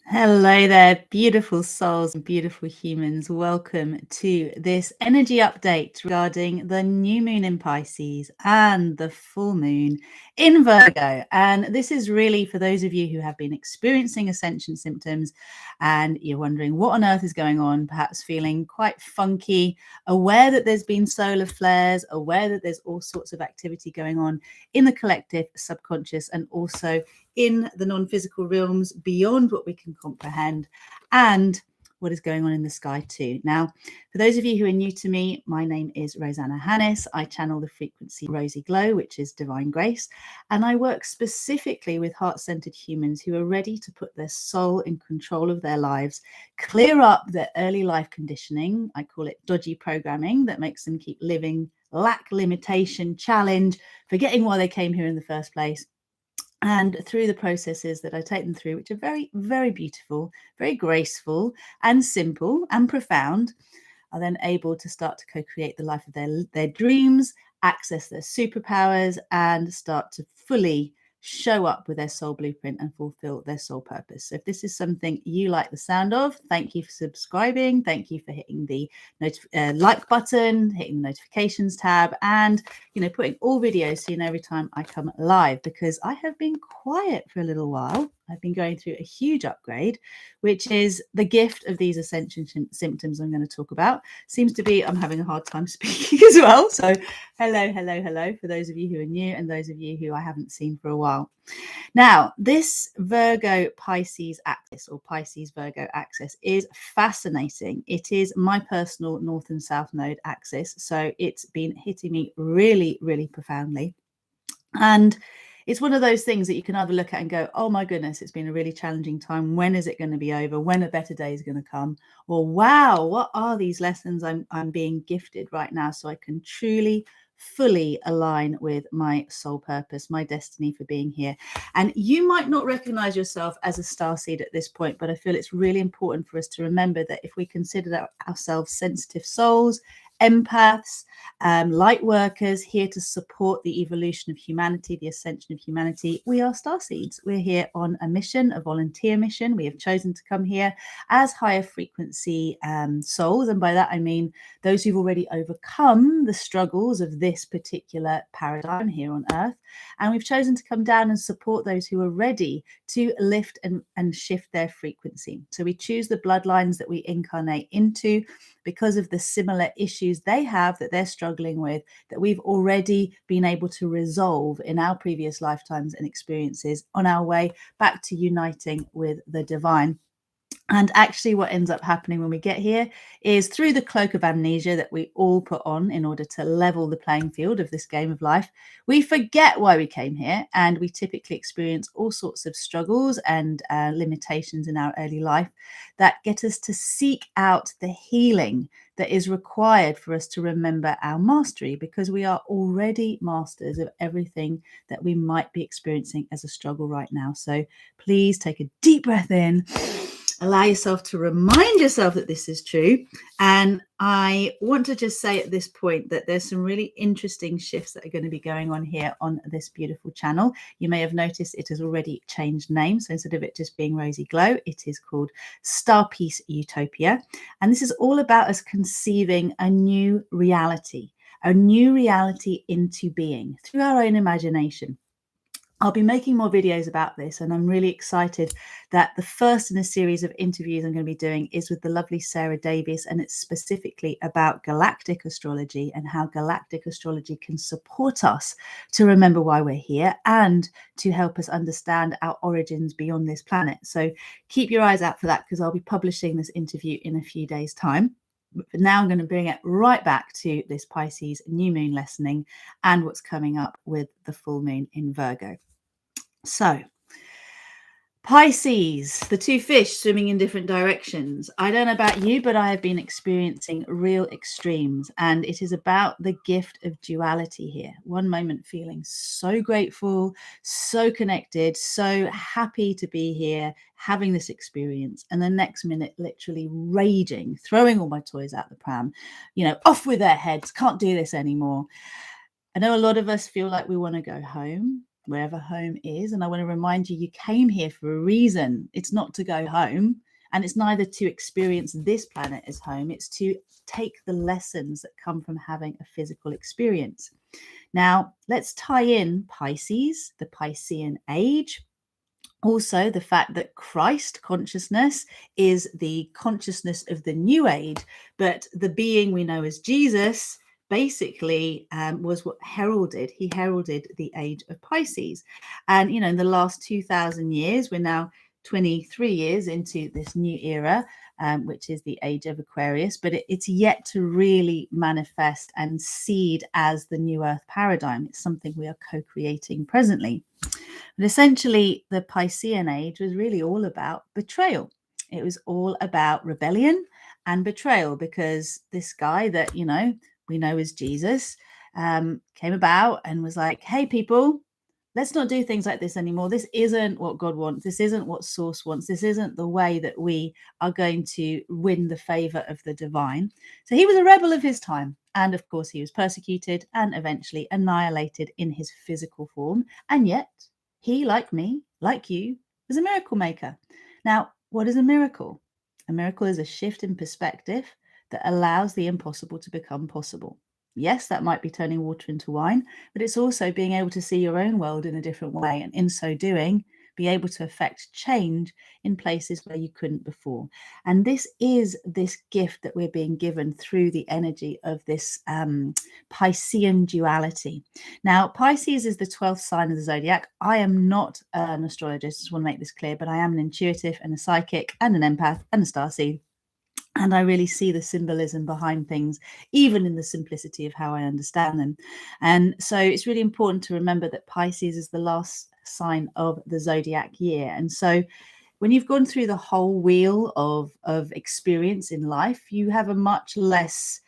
Hello there, beautiful souls and beautiful humans. Welcome to this energy update regarding the new moon in Pisces and the full moon in Virgo. And this is really for those of you who have been experiencing ascension symptoms and you're wondering what on earth is going on, perhaps feeling quite funky, aware that there's been solar flares, aware that there's all sorts of activity going on in the collective subconscious and also in the non-physical realms beyond what we can comprehend, and what is going on in the sky too. Now, for those of you who are new to me, my name is Rosanna Hannis. I channel the frequency Rosy Glow, which is divine grace, and I work specifically with heart-centered humans who are ready to put their soul in control of their lives, clear up their early life conditioning. I call it dodgy programming that makes them keep living lack, limitation, challenge, forgetting why they came here in the first place. And through the processes that I take them through, which are very, very beautiful, very graceful and simple and profound, are then able to start to co-create the life of their dreams, access their superpowers, and start to fully show up with their soul blueprint and fulfill their soul purpose. So if this is something you like the sound of, thank you for subscribing. Thank you for hitting the like button, hitting the notifications tab, and putting all videos so you know every time I come live, because I have been quiet for a little while. I've been going through a huge upgrade, which is the gift of these ascension symptoms I'm going to talk about. Seems to be I'm having a hard time speaking as well. So hello for those of you who are new and those of you who I haven't seen for a while. Now, this Virgo Pisces axis or Pisces Virgo axis is fascinating. It is my personal North and South node axis. So it's been hitting me really, really profoundly. And it's one of those things that you can either look at and go, oh my goodness, it's been a really challenging time. When is it going to be over? When a better day is going to come? Or wow, what are these lessons I'm being gifted right now so I can truly fully align with my soul purpose, my destiny for being here. And you might not recognize yourself as a starseed at this point, but I feel it's really important for us to remember that if we consider ourselves sensitive souls, empaths, light workers, here to support the evolution of humanity, the ascension of humanity, we are starseeds. We're here on a mission, a volunteer mission. We have chosen to come here as higher frequency souls, and by that I mean those who've already overcome the struggles of this particular paradigm here on Earth, and we've chosen to come down and support those who are ready to lift and shift their frequency. So we choose the bloodlines that we incarnate into because of the similar issues they have that they're struggling with, that we've already been able to resolve in our previous lifetimes and experiences on our way back to uniting with the divine. And actually what ends up happening when we get here is through the cloak of amnesia that we all put on in order to level the playing field of this game of life, we forget why we came here, and we typically experience all sorts of struggles and limitations in our early life that get us to seek out the healing that is required for us to remember our mastery, because we are already masters of everything that we might be experiencing as a struggle right now. So please take a deep breath in. Allow yourself to remind yourself that this is true. And I want to just say at this point that there's some really interesting shifts that are going to be going on here on this beautiful channel. You may have noticed it has already changed name. So instead of it just being Rosy Glow, it is called Star Peace Utopia. And this is all about us conceiving a new reality into being through our own imagination. I'll be making more videos about this, and I'm really excited that the first in a series of interviews I'm going to be doing is with the lovely Sarah Davies, and it's specifically about galactic astrology and how galactic astrology can support us to remember why we're here and to help us understand our origins beyond this planet. So keep your eyes out for that, because I'll be publishing this interview in a few days' time. But now I'm going to bring it right back to this Pisces new moon lessoning and what's coming up with the full moon in Virgo. So, Pisces, the two fish swimming in different directions. I don't know about you, but I have been experiencing real extremes, and it is about the gift of duality here. One moment feeling so grateful, so connected, so happy to be here, having this experience, and the next minute literally raging, throwing all my toys out the pram, off with their heads, can't do this anymore. I know a lot of us feel like we want to go home. wherever home is. And I want to remind you, you came here for a reason. It's not to go home, and it's neither to experience this planet as home. It's to take the lessons that come from having a physical experience. Now, let's tie in Pisces, the Piscean age. Also, the fact that Christ consciousness is the consciousness of the new age, but the being we know as Jesus basically was what he heralded the age of Pisces. And, in the last 2000 years, we're now 23 years into this new era, which is the age of Aquarius, but it's yet to really manifest and seed as the new earth paradigm. It's something we are co-creating presently. But essentially, the Piscean age was really all about betrayal. It was all about rebellion and betrayal, because this guy that, we know as Jesus, came about and was like, hey, people, let's not do things like this anymore. This isn't what God wants. This isn't what Source wants. This isn't the way that we are going to win the favor of the divine. So he was a rebel of his time. And of course, he was persecuted and eventually annihilated in his physical form. And yet, he, like me, like you, was a miracle maker. Now, what is a miracle? A miracle is a shift in perspective that allows the impossible to become possible. Yes, that might be turning water into wine, but it's also being able to see your own world in a different way, and in so doing, be able to affect change in places where you couldn't before. And this is this gift that we're being given through the energy of this Piscean duality. Now, Pisces is the 12th sign of the zodiac. I am not an astrologist, just want to make this clear, but I am an intuitive and a psychic and an empath and a starseed. And I really see the symbolism behind things, even in the simplicity of how I understand them. And so it's really important to remember that Pisces is the last sign of the zodiac year. And so when you've gone through the whole wheel of experience in life, you have a much less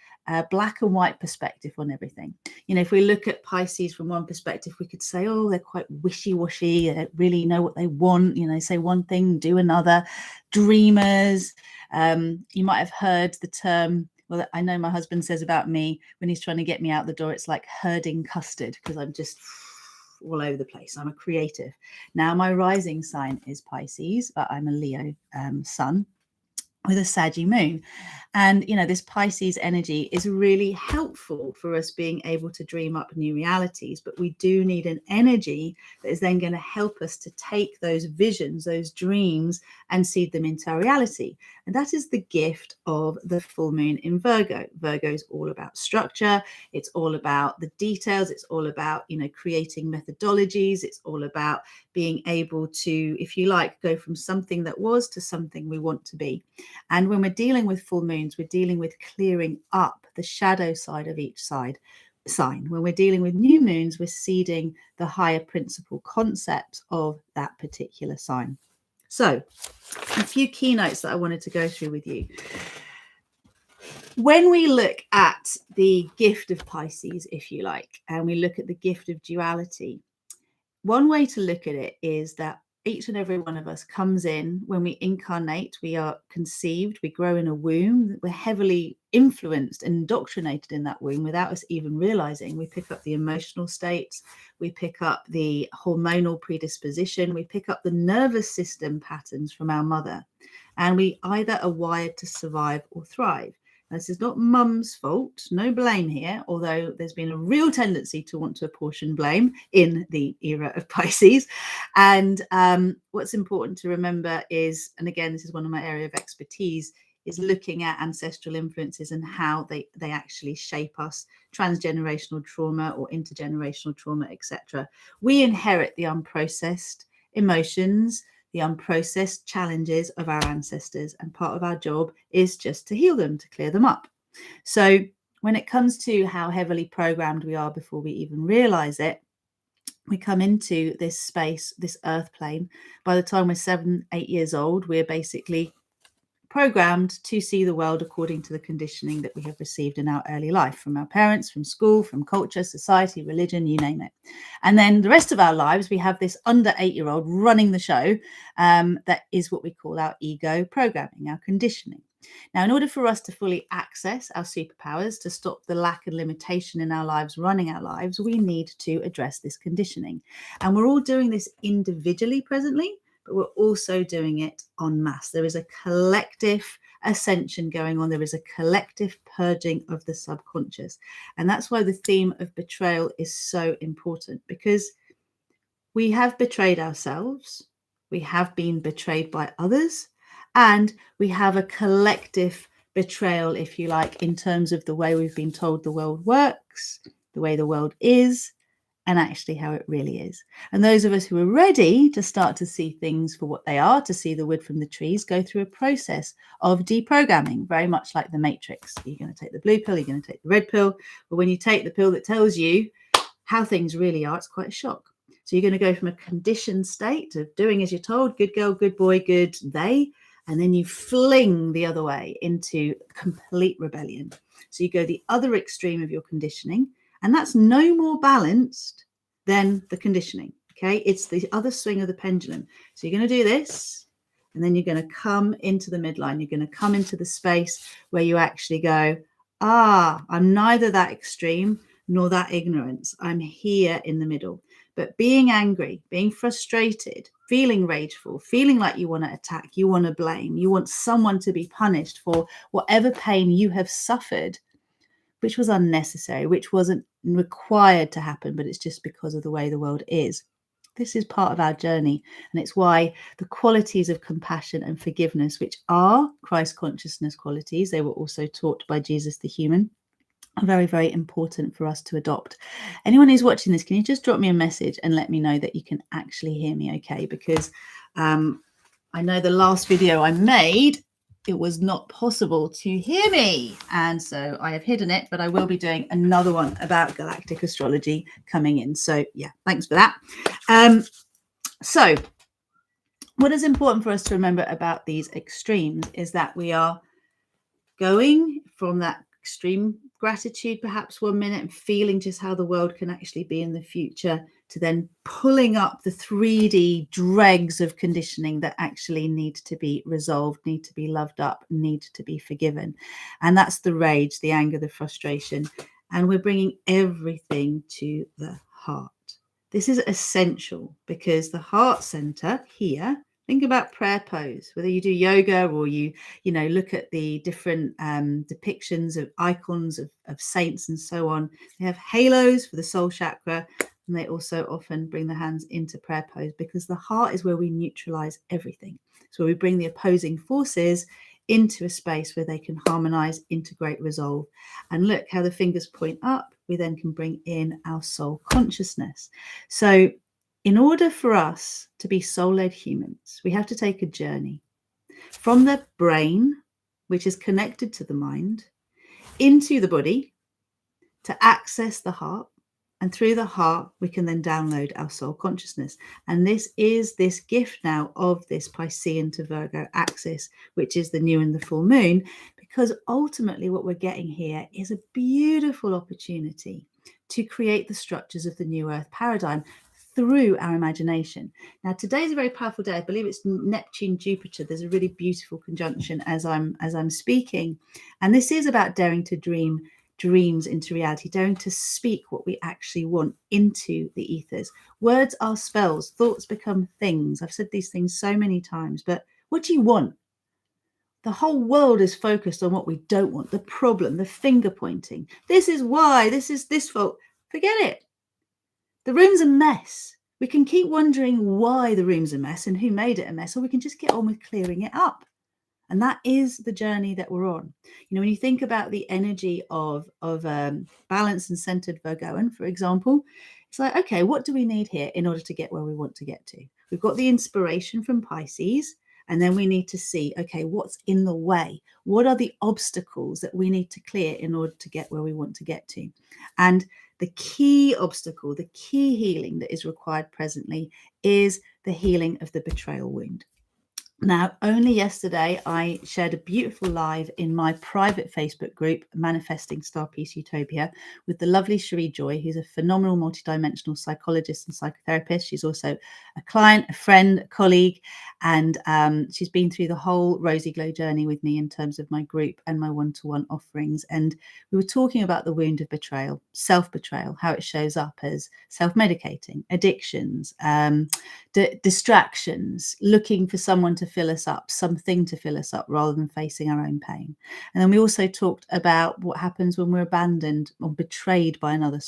black and white perspective on everything. If we look at Pisces from one perspective, we could say, oh, they're quite wishy-washy. They don't really know what they want. They say one thing, do another. Dreamers. You might have heard the term, well, I know my husband says about me when he's trying to get me out the door, it's like herding custard, because I'm just all over the place. I'm a creative. Now, my rising sign is Pisces, but I'm a Leo sun with a Saggy moon. And, this Pisces energy is really helpful for us being able to dream up new realities. But we do need an energy that is then going to help us to take those visions, those dreams, and seed them into our reality. And that is the gift of the full moon in Virgo. Virgo is all about structure. It's all about the details. It's all about, creating methodologies. It's all about being able to, if you like, go from something that was to something we want to be. And when we're dealing with full moons, we're dealing with clearing up the shadow side of each sign. When we're dealing with new moons, we're seeding the higher principle concepts of that particular sign. So a few keynotes that I wanted to go through with you. When we look at the gift of Pisces, if you like, and we look at the gift of duality, one way to look at it is that each and every one of us comes in when we incarnate, we are conceived, we grow in a womb, we're heavily influenced and indoctrinated in that womb without us even realizing. We pick up the emotional states, we pick up the hormonal predisposition, we pick up the nervous system patterns from our mother, and we either are wired to survive or thrive. This is not mum's fault, no blame here, although there's been a real tendency to want to apportion blame in the era of Pisces. And what's important to remember is, and again, this is one of my area of expertise, is looking at ancestral influences and how they actually shape us, transgenerational trauma or intergenerational trauma, etc. We inherit the unprocessed emotions, the unprocessed challenges of our ancestors, and part of our job is just to heal them, to clear them up. So when it comes to how heavily programmed we are before we even realize it, we come into this space, this earth plane. By the time we're 7, 8 years old, we're basically programmed to see the world according to the conditioning that we have received in our early life, from our parents, from school, from culture, society, religion, you name it. And then the rest of our lives, we have this under 8-year-old running the show. That is what we call our ego programming, our conditioning. Now, in order for us to fully access our superpowers, to stop the lack and limitation in our lives running our lives, we need to address this conditioning. And we're all doing this individually presently, but we're also doing it en masse. There is a collective ascension going on. There is a collective purging of the subconscious. And that's why the theme of betrayal is so important, because we have betrayed ourselves, we have been betrayed by others, and we have a collective betrayal, if you like, in terms of the way we've been told the world works, the way the world is, and actually how it really is. And those of us who are ready to start to see things for what they are, to see the wood from the trees, go through a process of deprogramming, very much like the Matrix. You're going to take the blue pill, you're going to take the red pill, but when you take the pill that tells you how things really are, it's quite a shock. So you're going to go from a conditioned state of doing as you're told, good girl, good boy, good they, and then you fling the other way into complete rebellion. So you go the other extreme of your conditioning, and that's no more balanced than the conditioning. Okay, it's the other swing of the pendulum. So you're going to do this, and then you're going to come into the midline. You're going to come into the space where you actually go, I'm neither that extreme nor that ignorance. I'm here in the middle. But being angry, being frustrated, feeling rageful, feeling like you want to attack, you want to blame, you want someone to be punished for whatever pain you have suffered, which was unnecessary, which wasn't required to happen, but it's just because of the way the world is. This is part of our journey. And it's why the qualities of compassion and forgiveness, which are Christ consciousness qualities, they were also taught by Jesus the human, are very, very important for us to adopt. Anyone who's watching this, can you just drop me a message and let me know that you can actually hear me okay? Because I know the last video I made, it was not possible to hear me. And so I have hidden it, but I will be doing another one about galactic astrology coming in. So yeah, thanks for that. So what is important for us to remember about these extremes is that we are going from that extreme gratitude, perhaps 1 minute, and feeling just how the world can actually be in the future, to then pulling up the 3D dregs of conditioning that actually need to be resolved, need to be loved up, need to be forgiven. And that's the rage, the anger, the frustration. And we're bringing everything to the heart. This is essential because the heart center here, think about prayer pose, whether you do yoga or you look at the different depictions of icons of saints and so on. They have halos for the soul chakra, and they also often bring the hands into prayer pose because the heart is where we neutralize everything. So we bring the opposing forces into a space where they can harmonize, integrate, resolve. And look how the fingers point up. We then can bring in our soul consciousness. So in order for us to be soul-led humans, we have to take a journey from the brain, which is connected to the mind, into the body to access the heart. And through the heart, we can then download our soul consciousness. And this is this gift now of this Piscean to Virgo axis, which is the new and the full moon, because ultimately what we're getting here is a beautiful opportunity to create the structures of the new earth paradigm through our imagination. Now, today is a very powerful day. I believe it's Neptune, Jupiter. There's a really beautiful conjunction as I'm speaking. And this is about daring to dream dreams into reality, daring to speak what we actually want into the ethers. Words are spells, thoughts become things. I've said these things so many times, but what do you want? The whole world is focused on what we don't want, the problem, the finger pointing. This is why, this is this fault. Forget it. The room's a mess. We can keep wondering why the room's a mess and who made it a mess, or we can just get on with clearing it up. And that is the journey that we're on. When you think about the energy of balanced and centered Virgoan, for example, it's like, okay, what do we need here in order to get where we want to get to? We've got the inspiration from Pisces, and then we need to see, okay, what's in the way? What are the obstacles that we need to clear in order to get where we want to get to? And the key obstacle, the key healing that is required presently is the healing of the betrayal wound. Now, only yesterday, I shared a beautiful live in my private Facebook group, Manifesting Star Peace Utopia, with the lovely Cherie Joy, who's a phenomenal multidimensional psychologist and psychotherapist. She's also a client, a friend, a colleague. And she's been through the whole Rosy Glow journey with me in terms of my group and my one-to-one offerings. And we were talking about the wound of betrayal, self-betrayal, how it shows up as self-medicating, addictions, distractions, looking for someone to fill us up, something to fill us up rather than facing our own pain. And then we also talked about what happens when we're abandoned or betrayed by another,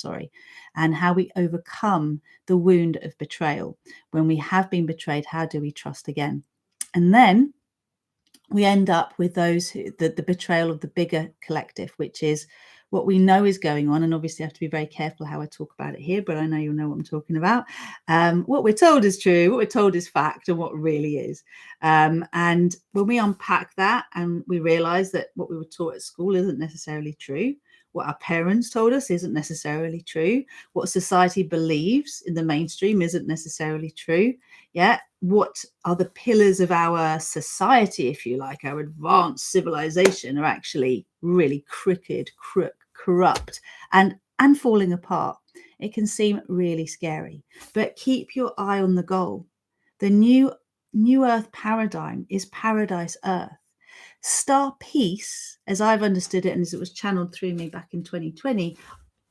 and how we overcome the wound of betrayal. When we have been betrayed, how do we trust again? And then we end up with those who, the betrayal of the bigger collective, which is what we know is going on. And obviously I have to be very careful how I talk about it here, but I know you'll know what I'm talking about. What we're told is true, what we're told is fact, and what really is. And when we unpack that and we realize that what we were taught at school isn't necessarily true, what our parents told us isn't necessarily true, what society believes in the mainstream isn't necessarily true. Yeah. What are the pillars of our society, if you like, our advanced civilization, are actually really crooked, corrupt, and falling apart. It can seem really scary, but keep your eye on the goal. The new Earth paradigm is Paradise Earth. Star Peace, as I've understood it and as it was channeled through me back in 2020,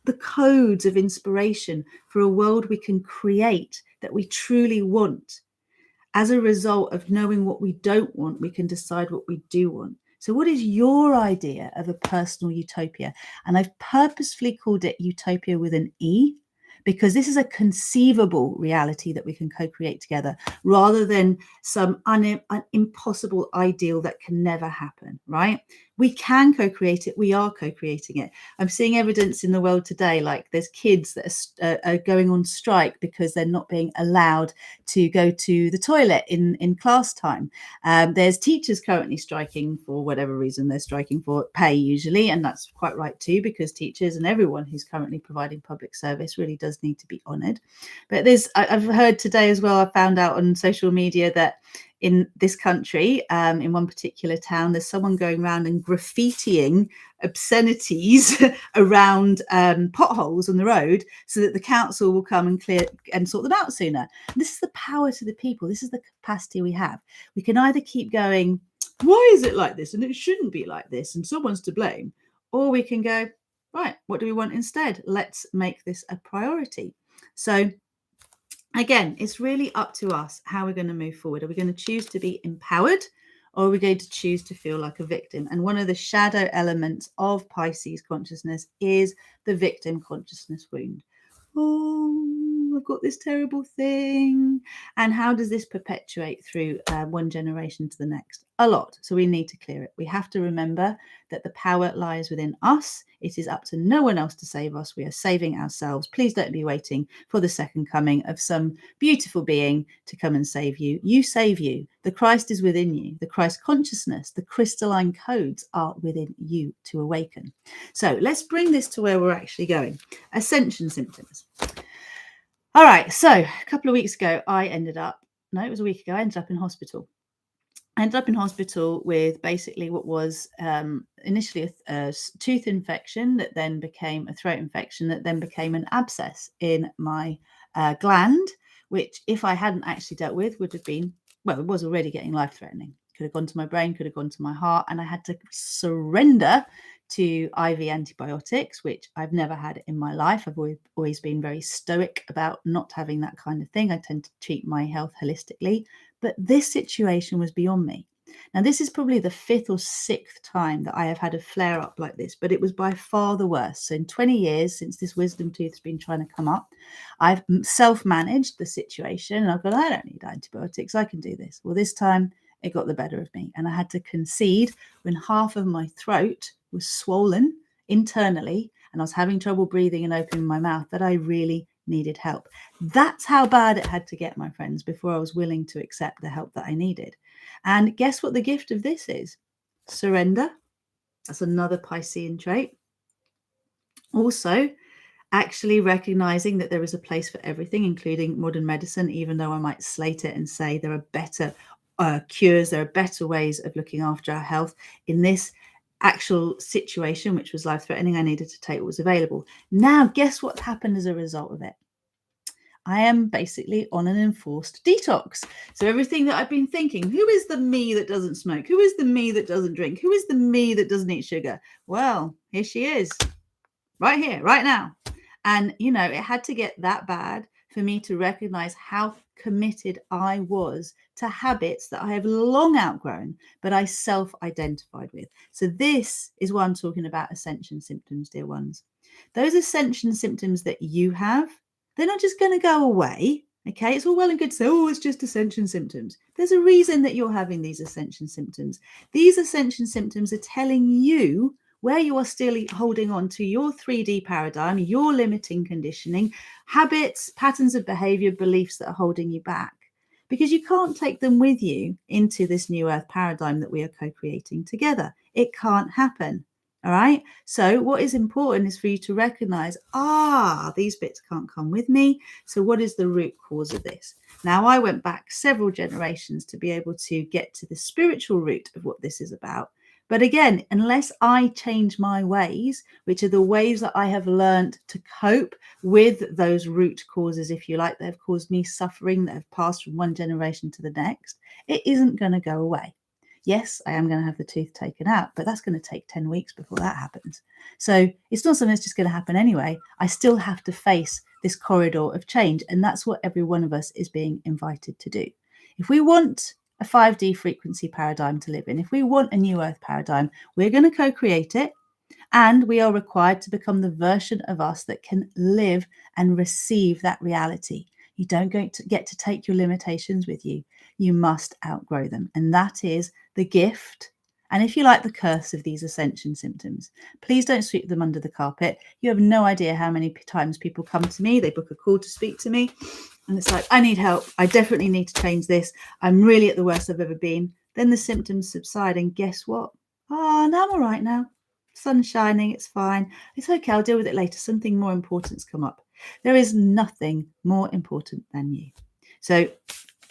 the codes of inspiration for a world we can create that we truly want. As a result of knowing what we don't want, we can decide what we do want. So what is your idea of a personal utopia? And I've purposefully called it utopia with an E, because this is a conceivable reality that we can co-create together rather than some impossible ideal that can never happen, right? We can co-create it. We are co-creating it. I'm seeing evidence in the world today, like there's kids that are going on strike because they're not being allowed to go to the toilet in class time. There's teachers currently striking for whatever reason they're striking for, pay usually, and that's quite right too, because teachers and everyone who's currently providing public service really does need to be honoured. But I've heard today as well, I found out on social media that in this country, in one particular town, there's someone going around and graffitiing obscenities around potholes on the road so that the council will come and clear and sort them out sooner. This is the power to the people. This is the capacity we have. We can either keep going, why is it like this? And it shouldn't be like this, and someone's to blame. Or we can go, right, what do we want instead? Let's make this a priority. So again, it's really up to us how we're going to move forward. Are we going to choose to be empowered, or are we going to choose to feel like a victim? And one of the shadow elements of Pisces consciousness is the victim consciousness wound. Oh, I've got this terrible thing. And how does this perpetuate through one generation to the next? A lot. So we need to clear it. We have to remember that the power lies within us. It is up to no one else to save us. We are saving ourselves. Please don't be waiting for the second coming of some beautiful being to come and save you. You save you. The Christ is within you. The Christ consciousness, the crystalline codes are within you to awaken. So let's bring this to where we're actually going. Ascension symptoms. All right. So a couple of weeks ago, it was a week ago, I ended up in hospital. I ended up in hospital with basically what was initially a tooth infection that then became a throat infection that then became an abscess in my gland, which if I hadn't actually dealt with would have been, well, it was already getting life-threatening. Could have gone to my brain, could have gone to my heart, and I had to surrender to IV antibiotics, which I've never had in my life. I've always been very stoic about not having that kind of thing. I tend to treat my health holistically. But this situation was beyond me. Now, this is probably the fifth or sixth time that I have had a flare up like this, but it was by far the worst. So in 20 years, since this wisdom tooth has been trying to come up, I've self-managed the situation. And I've gone, I don't need antibiotics. I can do this. Well, this time it got the better of me. And I had to concede when half of my throat was swollen internally and I was having trouble breathing and opening my mouth that I really needed help. That's how bad it had to get, my friends, before I was willing to accept the help that I needed. And guess what the gift of this is? Surrender. That's another Piscean trait. Also, actually recognizing that there is a place for everything, including modern medicine, even though I might slate it and say there are better cures, there are better ways of looking after our health. In this actual situation, which was life-threatening, I needed to take what was available. Now, guess what happened as a result of it? I am basically on an enforced detox. So everything that I've been thinking, who is the me that doesn't smoke? Who is the me that doesn't drink? Who is the me that doesn't eat sugar? Well, here she is, right here, right now. And, you know, it had to get that bad for me to recognize how committed I was to habits that I have long outgrown, but I self-identified with. So this is why I'm talking about ascension symptoms, dear ones. Those ascension symptoms that you have, they're not just going to go away. Okay, it's all well and good to say, oh, it's just ascension symptoms. There's a reason that you're having these ascension symptoms. These ascension symptoms are telling you where you are still holding on to your 3D paradigm, your limiting conditioning, habits, patterns of behavior, beliefs that are holding you back. Because you can't take them with you into this new earth paradigm that we are co-creating together. It can't happen. All right. So what is important is for you to recognize, these bits can't come with me. So what is the root cause of this? Now, I went back several generations to be able to get to the spiritual root of what this is about. But again, unless I change my ways, which are the ways that I have learned to cope with those root causes, if you like, that have caused me suffering, that have passed from one generation to the next, it isn't going to go away. Yes, I am going to have the tooth taken out, but that's going to take 10 weeks before that happens. So it's not something that's just going to happen anyway. I still have to face this corridor of change. And that's what every one of us is being invited to do. If we want a 5D frequency paradigm to live in, if we want a new earth paradigm, we're going to co-create it. And we are required to become the version of us that can live and receive that reality. You don't get to take your limitations with you. You must outgrow them. And that is the gift, and if you like, the curse of these ascension symptoms. Please don't sweep them under the carpet. You have no idea how many times people come to me, they book a call to speak to me, and it's like, I need help. I definitely need to change this. I'm really at the worst I've ever been. Then the symptoms subside, and guess what? Now I'm all right now. Sun's shining, it's fine. It's okay, I'll deal with it later. Something more important's come up. There is nothing more important than you. So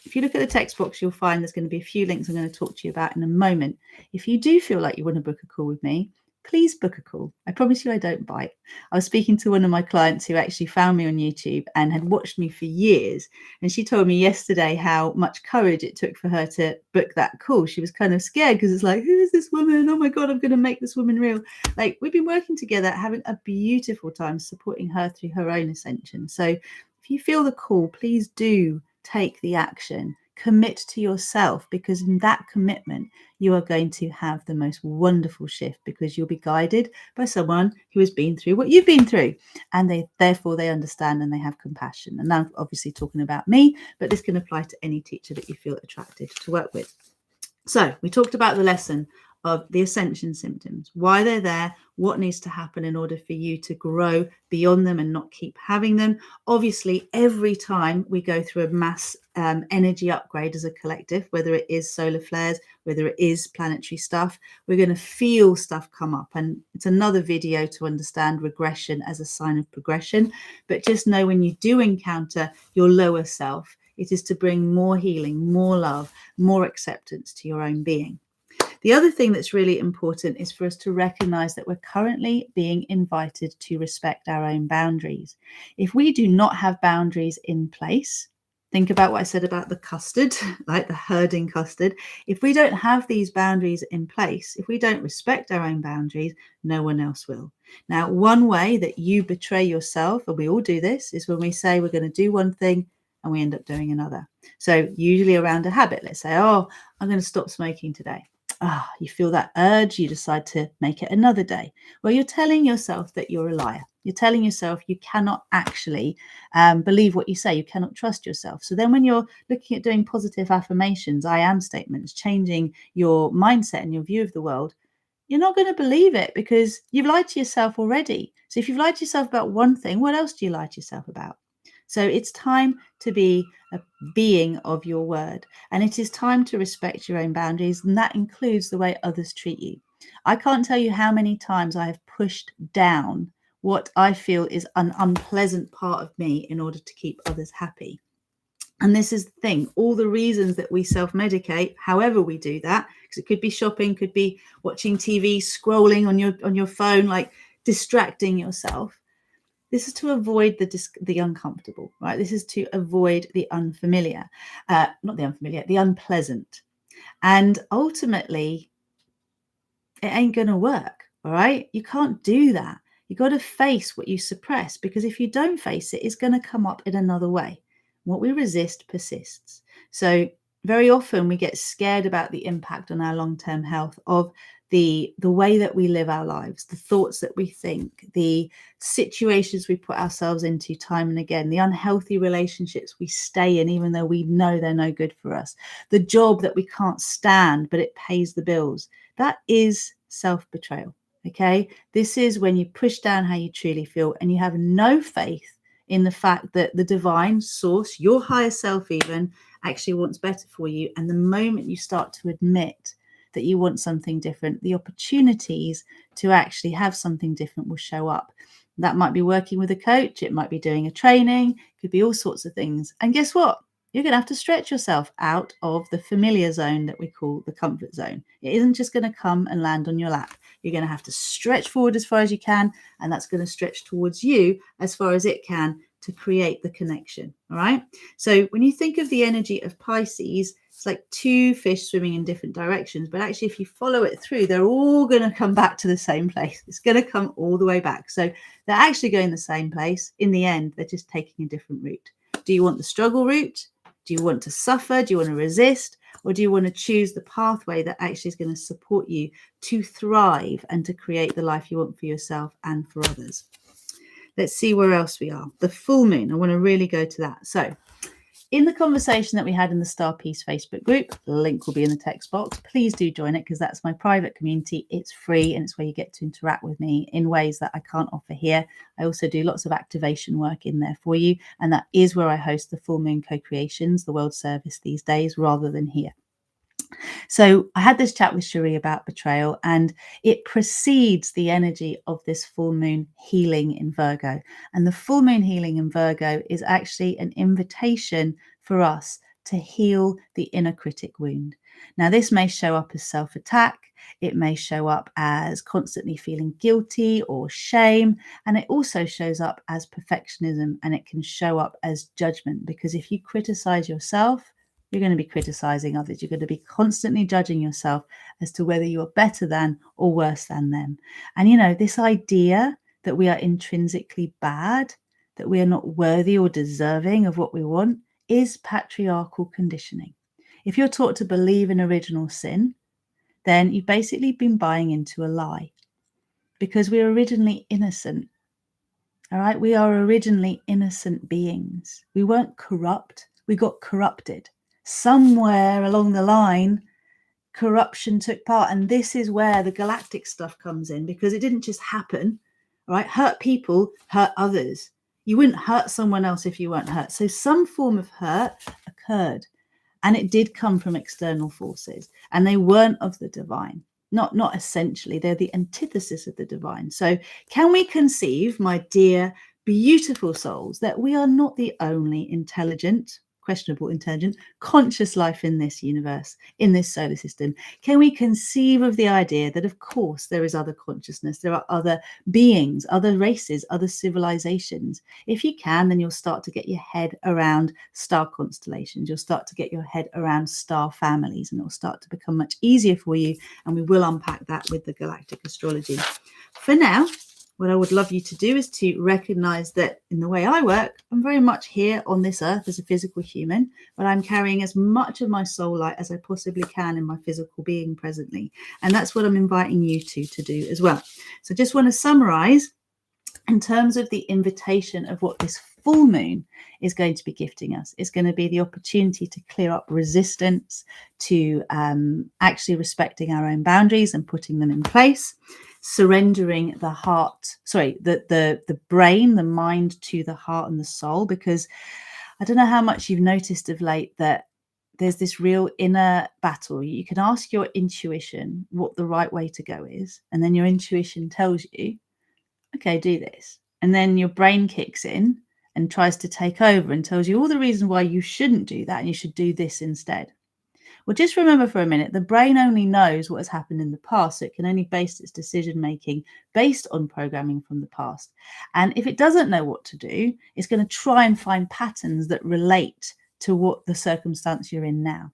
if you look at the text box, you'll find there's going to be a few links I'm going to talk to you about in a moment. If you do feel like you want to book a call with me, please book a call. I promise you I don't bite. I was speaking to one of my clients who actually found me on YouTube and had watched me for years. And she told me yesterday how much courage it took for her to book that call. She was kind of scared because it's like, who is this woman? Oh my God, I'm going to make this woman real. Like, we've been working together, having a beautiful time supporting her through her own ascension. So if you feel the call, please do take the action. Commit to yourself, because in that commitment, you are going to have the most wonderful shift, because you'll be guided by someone who has been through what you've been through, and therefore they understand and they have compassion. And now, obviously talking about me, but this can apply to any teacher that you feel attracted to work with. So we talked about the lesson of the ascension symptoms, why they're there, what needs to happen in order for you to grow beyond them and not keep having them. Obviously, every time we go through a mass energy upgrade as a collective, whether it is solar flares, whether it is planetary stuff, we're going to feel stuff come up. And it's another video to understand regression as a sign of progression. But just know, when you do encounter your lower self, it is to bring more healing, more love, more acceptance to your own being. The other thing that's really important is for us to recognize that we're currently being invited to respect our own boundaries. If we do not have boundaries in place, think about what I said about the custard, like the herding custard. If we don't have these boundaries in place, if we don't respect our own boundaries, no one else will. Now, one way that you betray yourself, and we all do this, is when we say we're going to do one thing and we end up doing another. So usually around a habit, let's say, I'm going to stop smoking today. You feel that urge, you decide to make it another day. Well, you're telling yourself that you're a liar. You're telling yourself you cannot actually believe what you say. You cannot trust yourself. So then when you're looking at doing positive affirmations, I am statements, changing your mindset and your view of the world, you're not going to believe it, because you've lied to yourself already. So if you've lied to yourself about one thing, what else do you lie to yourself about? So it's time to be a being of your word, and it is time to respect your own boundaries, and that includes the way others treat you. I can't tell you how many times I have pushed down what I feel is an unpleasant part of me in order to keep others happy. And this is the thing, all the reasons that we self-medicate, however we do that, because it could be shopping, could be watching TV, scrolling on your phone, like distracting yourself. This is to avoid the uncomfortable, right? This is to avoid the unfamiliar, not the unfamiliar, the unpleasant. And ultimately, it ain't going to work, all right? You can't do that. You got to face what you suppress, because if you don't face it, it's going to come up in another way. What we resist persists. So very often we get scared about the impact on our long-term health of the way that we live our lives, the thoughts that we think, the situations we put ourselves into time and again, the unhealthy relationships we stay in even though we know they're no good for us, the job that we can't stand but it pays the bills. That is self-betrayal. Okay, this is when you push down how you truly feel and you have no faith in the fact that the divine source, your higher self even, actually wants better for you. And the moment you start to admit that you want something different, the opportunities to actually have something different will show up. That might be working with a coach, it might be doing a training, it could be all sorts of things. And guess what? You're going to have to stretch yourself out of the familiar zone that we call the comfort zone. It isn't just going to come and land on your lap. You're going to have to stretch forward as far as you can, and that's going to stretch towards you as far as it can to create the connection. All right. So when you think of the energy of Pisces, it's like two fish swimming in different directions. But actually, if you follow it through, they're all going to come back to the same place. It's going to come all the way back. So they're actually going the same place. In the end, they're just taking a different route. Do you want the struggle route? Do you want to suffer? Do you want to resist? Or do you want to choose the pathway that actually is going to support you to thrive and to create the life you want for yourself and for others? Let's see where else we are. The full moon. I want to really go to that. So in the conversation that we had in the Star Peace Facebook group, the link will be in the text box. Please do join it, because that's my private community. It's free and it's where you get to interact with me in ways that I can't offer here. I also do lots of activation work in there for you. And that is where I host the full moon co-creations, the world service these days, rather than here. So I had this chat with Cherie about betrayal, and it precedes the energy of this full moon healing in Virgo. And the full moon healing in Virgo is actually an invitation for us to heal the inner critic wound. Now, this may show up as self-attack. It may show up as constantly feeling guilty or shame. And it also shows up as perfectionism, and it can show up as judgment, because if you criticize yourself, you're going to be criticizing others. You're going to be constantly judging yourself as to whether you're better than or worse than them. And, you know, this idea that we are intrinsically bad, that we are not worthy or deserving of what we want, is patriarchal conditioning. If you're taught to believe in original sin, then you've basically been buying into a lie, because we're originally innocent. All right. We are originally innocent beings. We weren't corrupt. We got corrupted. Somewhere along the line, corruption took part. And this is where the galactic stuff comes in, because it didn't just happen, right? Hurt people hurt others. You wouldn't hurt someone else if you weren't hurt. So some form of hurt occurred, and it did come from external forces, and they weren't of the divine. Not essentially, they're the antithesis of the divine. So can we conceive, my dear, beautiful souls, that we are not the only intelligent, questionable intelligent, conscious life in this universe, in this solar system? Can we conceive of the idea that, of course, there is other consciousness, there are other beings, other races, other civilizations? If you can, then you'll start to get your head around star constellations. You'll start to get your head around star families, and it'll start to become much easier for you. And we will unpack that with the galactic astrology. For now, what I would love you to do is to recognize that in the way I work, I'm very much here on this earth as a physical human, but I'm carrying as much of my soul light as I possibly can in my physical being presently. And that's what I'm inviting you to do as well. So just want to summarize in terms of the invitation of what this full moon is going to be gifting us. It's going to be the opportunity to clear up resistance, to actually respecting our own boundaries and putting them in place, surrendering the heart, the brain, the mind to the heart and the soul. Because I don't know how much you've noticed of late that there's this real inner battle. You can ask your intuition what the right way to go is, and then your intuition tells you, okay, do this. And then your brain kicks in and tries to take over and tells you all the reasons why you shouldn't do that and you should do this instead. Well, just remember for a minute, the brain only knows what has happened in the past, so it can only base its decision making based on programming from the past. And if it doesn't know what to do, it's going to try and find patterns that relate to what the circumstance you're in now.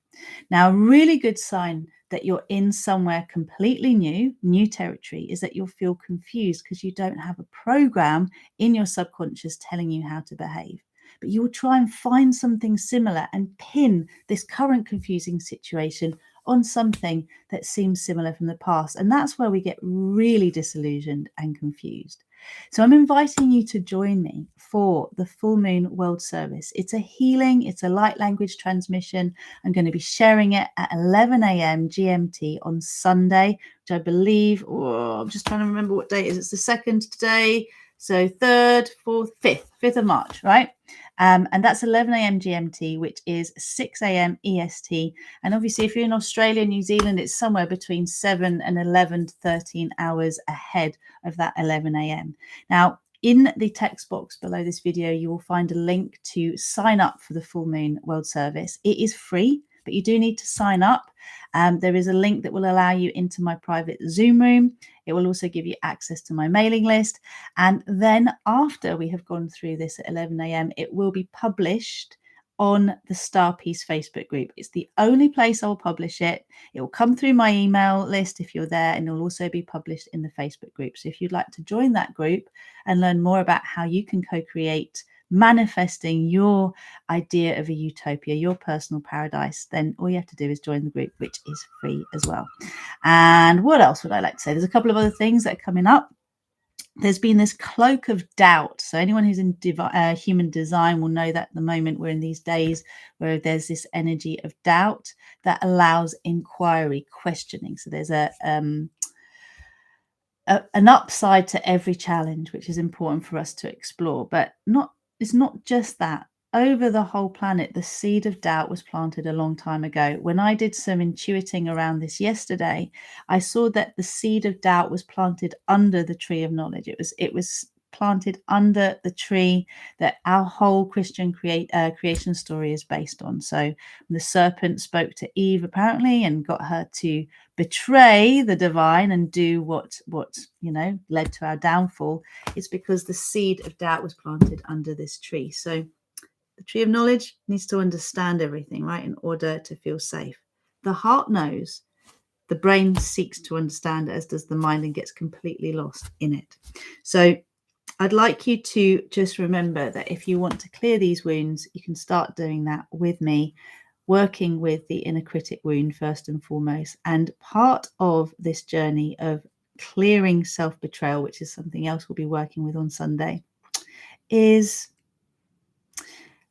Now, a really good sign that you're in somewhere completely new territory, is that you'll feel confused because you don't have a program in your subconscious telling you how to behave. But you will try and find something similar and pin this current confusing situation on something that seems similar from the past. And that's where we get really disillusioned and confused. So I'm inviting you to join me for the Full Moon World Service. It's a healing, it's a light language transmission. I'm going to be sharing it at 11 a.m. GMT on Sunday, which I believe, I'm just trying to remember what date it is. It's the 2nd today. So 3rd, 4th, 5th of March, right? And that's 11 a.m. GMT, which is 6 a.m. EST. And obviously, if you're in Australia, New Zealand, it's somewhere between 7 and 11 to 13 hours ahead of that 11 a.m. Now, in the text box below this video, you will find a link to sign up for the Full Moon World Service. It is free, but you do need to sign up. There is a link that will allow you into my private Zoom room. It will also give you access to my mailing list. And then after we have gone through this at 11 a.m., it will be published on the Star Peace Facebook group. It's the only place I'll publish it. It will come through my email list if you're there, and it will also be published in the Facebook group. So if you'd like to join that group and learn more about how you can co-create manifesting your idea of a utopia, your personal paradise, then all you have to do is join the group, which is free as well. And what else would I like to say? There's a couple of other things that are coming up. There's been this cloak of doubt. So anyone who's in human design will know that at the moment we're in these days where there's this energy of doubt that allows inquiry, questioning. So there's an upside to every challenge, which is important for us to explore. But it's not just that. Over the whole planet, the seed of doubt was planted a long time ago. When I did some intuiting around this yesterday, I saw that the seed of doubt was planted under the tree of knowledge. It was planted under the tree that our whole Christian creation story is based on. So the serpent spoke to Eve apparently and got her to betray the divine and do what led to our downfall. It's because the seed of doubt was planted under this tree. So the tree of knowledge needs to understand everything, right, in order to feel safe. The heart knows. The brain seeks to understand, as does the mind, and gets completely lost in it. So I'd like you to just remember that if you want to clear these wounds, you can start doing that with me, working with the inner critic wound first and foremost. And part of this journey of clearing self-betrayal, which is something else we'll be working with on Sunday, is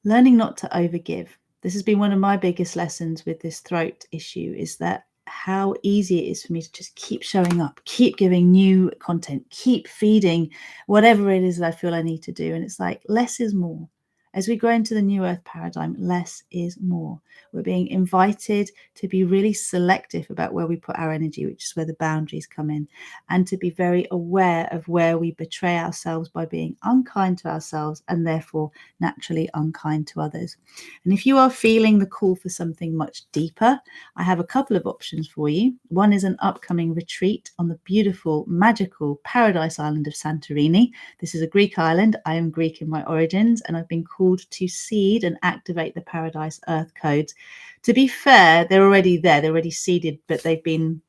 learning not to overgive. This has been one of my biggest lessons with this throat issue, is that how easy it is for me to just keep showing up, keep giving new content, keep feeding whatever it is that I feel I need to do. And it's like, less is more. As we grow into the new earth paradigm, less is more. We're being invited to be really selective about where we put our energy, which is where the boundaries come in, and to be very aware of where we betray ourselves by being unkind to ourselves and therefore naturally unkind to others. And if you are feeling the call for something much deeper, I have a couple of options for you. One is an upcoming retreat on the beautiful, magical paradise island of Santorini. This is a Greek island. I am Greek in my origins, and I've been called to seed and activate the paradise earth codes. To be fair, they're already there, they're already seeded, but they've been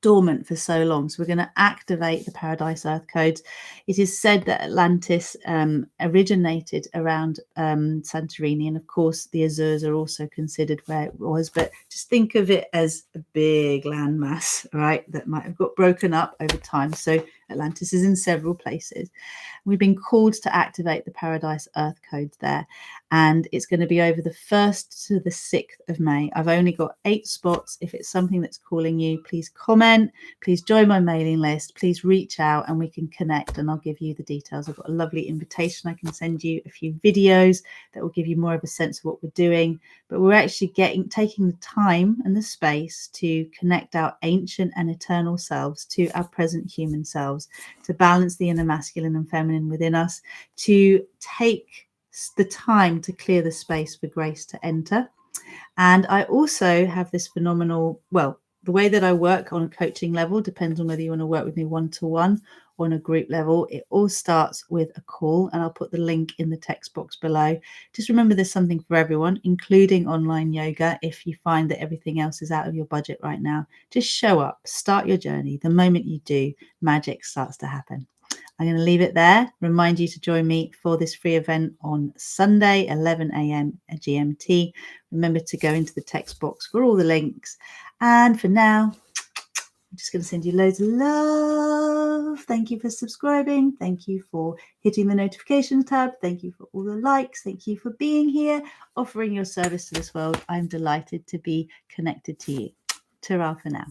dormant for so long. So we're going to activate the paradise earth codes. It is said that Atlantis originated around Santorini, and of course the Azores are also considered where it was, but just think of it as a big landmass, right, that might have got broken up over time. So Atlantis is in several places. We've been called to activate the paradise earth codes there, and it's going to be over the 1st to the 6th of May. I've only got 8 spots. If it's something that's calling you, please comment, please join my mailing list, please reach out and we can connect, and I'll give you the details. I've got a lovely invitation. I can send you a few videos that will give you more of a sense of what we're doing, but we're actually taking the time and the space to connect our ancient and eternal selves to our present human selves, to balance the inner masculine and feminine within us, to take the time to clear the space for grace to enter. And I also have this phenomenal, well, the way that I work on a coaching level depends on whether you want to work with me one-to-one or on a group level. It all starts with a call, and I'll put the link in the text box below. Just remember there's something for everyone, including online yoga. If you find that everything else is out of your budget right now, just show up, start your journey. The moment you do, magic starts to happen. I'm going to leave it there. Remind you to join me for this free event on Sunday, 11 a.m. GMT. Remember to go into the text box for all the links. And for now, I'm just going to send you loads of love. Thank you for subscribing. Thank you for hitting the notifications tab. Thank you for all the likes. Thank you for being here, offering your service to this world. I'm delighted to be connected to you. Ta-ra for now.